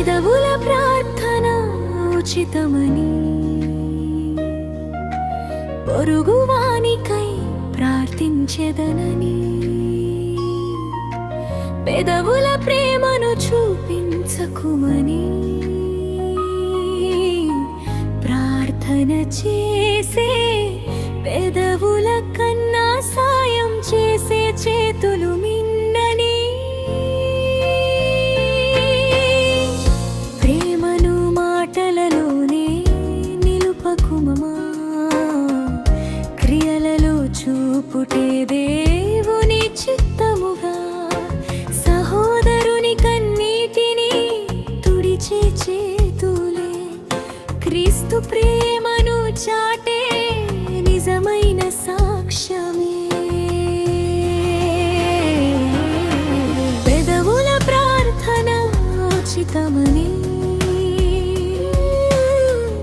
పెదవుల ప్రార్థన ఉచితమని పొరుగువానికై ప్రార్థించెదనని పెదవుల ప్రేమను చూపించకుమని ప్రార్థన చేసే పెదవుల కన్నా సాయం చేసే చేతులు మిన్నని ప్రేమను మాటలలోనే నిలుపకుమమా క్రియలలో చూపుటే దేవుని చిత్తముగా సహోదరుని కన్నీటిని తుడిచే చేతులే క్రీస్తు ప్రేమను చాటే నిజమైన సాక్ష్యమే పెదవుల ప్రార్థన ఉచితమని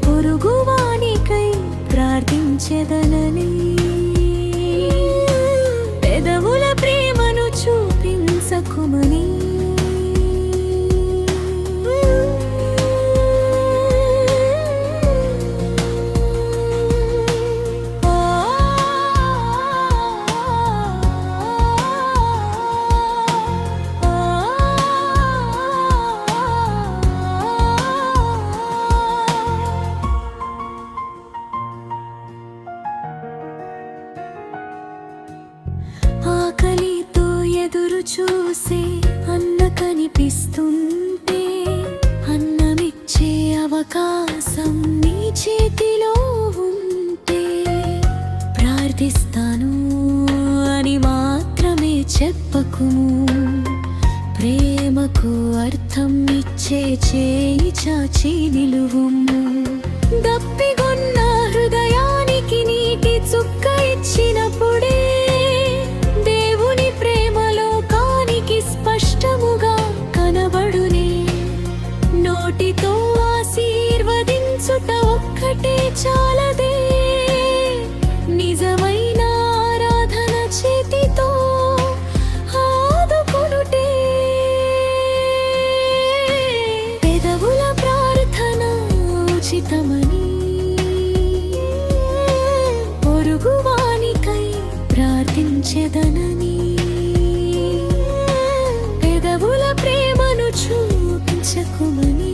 పొరుగువానికై ప్రార్థించెదనని పెదవుల ప్రేమను చూపించకుమని ఆకలితో ఎదురు చూసే అన్న కనిపిస్తుంటే అన్నమిచ్చే అవకాశం నీ చేతిలో ఉంటే ప్రార్థిస్తాను అని మాత్రమే చెప్పకుము ప్రేమకు అర్థం ఇచ్చే చేయి చాచి నిలువుము దప్పిగొన్న హృదయానికి నీటి చుక్క ఇచ్చినప్పుడే స్పష్టముగా కనబడునే నోటితో ఆశీర్వదించుట ఒక్కటే చాలదే నిజమైన ఆరాధన చేతితో ఆదుకొనుటే పెదవుల ప్రార్థన ఉచితమని పొరుగువానికై ప్రార్థించెదనని పెదవుల ప్రేమను చూపించకుమని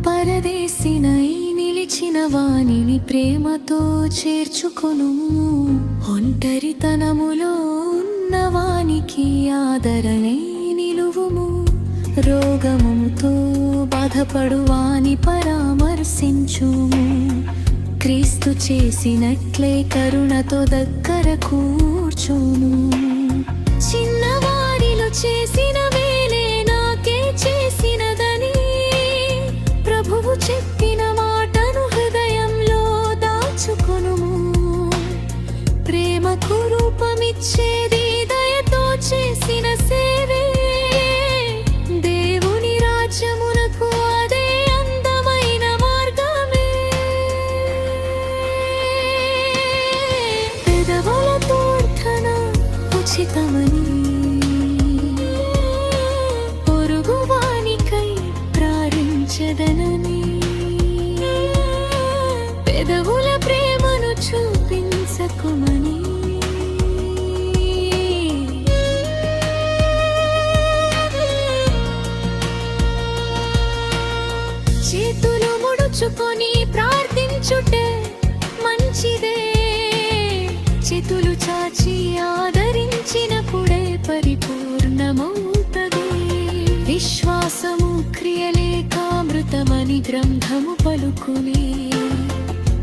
పరదేశినై నిలిచిన వానిని ప్రేమతో చేర్చుకొను ఒంటరితనములో ఉన్నవానికి ఆదరణే నిలువుము రోగముతో బాధపడు వాని పరామర్శించుము క్రీస్తు చేసినట్లే కరుణతో దగ్గర కూర్చోను చిన్నవారిలో చేసిన వేలే నాకే చేసినదని ప్రభువు చెప్పిన మాటను హృదయంలో దాచుకొనుము ప్రేమకు రూపమిచ్చేది దయతో చేసిన సేవే దేవుని రాజ్యమునకు అదే అందమైన మార్గమే పెదవుల ప్రార్థన ఉచితమని పొరుగువానికై ప్రార్థించెదనని పెదవుల ప్రేమను చూపించకుమని చేతులు ముడుచుకొని ప్రార్థించుటే మంచిదే చేతులు చాచి ఆదరించినప్పుడే పరిపూర్ణమవుతది విశ్వాసము క్రియలేకామృతమని గ్రంథము పలుకునే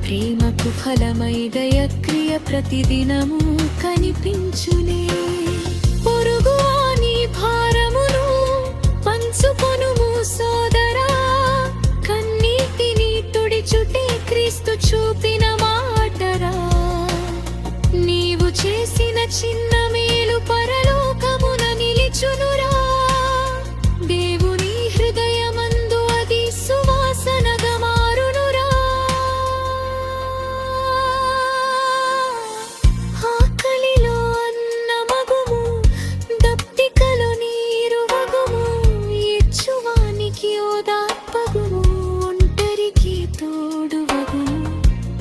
ప్రేమకు ఫలమై దయక్రియ ప్రతిదినము కనిపించునే పొరుగువాని భారమును చిన్న మేలు పరలోకమున నిలిచునురా దేవుని హృదయమందు అది సువాసనగా మారునురా ఆకలిలో అన్నమగుము దప్పికలో నీరు వగుము ఇచ్చువానికి ఓదార్పగుము ఒంటరికి తోడు వగుము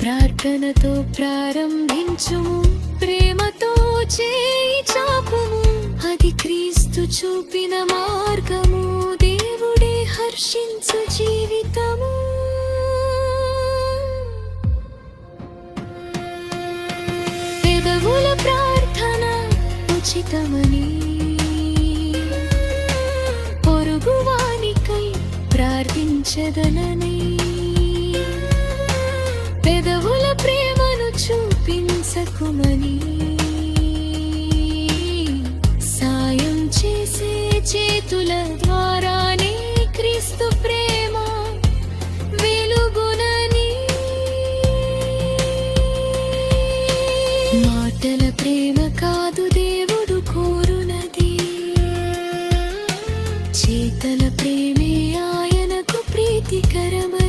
ప్రార్థనతో ప్రారంభించుము ప్రేమతో చేయి చాపుము అది క్రీస్తు చూపిన మార్గము దేవుడే హర్షించు జీవితము పెదవుల ప్రార్థన ఉచితమని పొరుగువానికై ప్రార్థించదనని పెదవుల ప్రేమను చూపించకుమని సాయం చేసే చేతుల ద్వారానే క్రీస్తు ప్రేమ వెలుగునని మాటల ప్రేమ కాదు దేవుడు కోరునది చేతల ప్రేమే ఆయనకు ప్రీతికరమని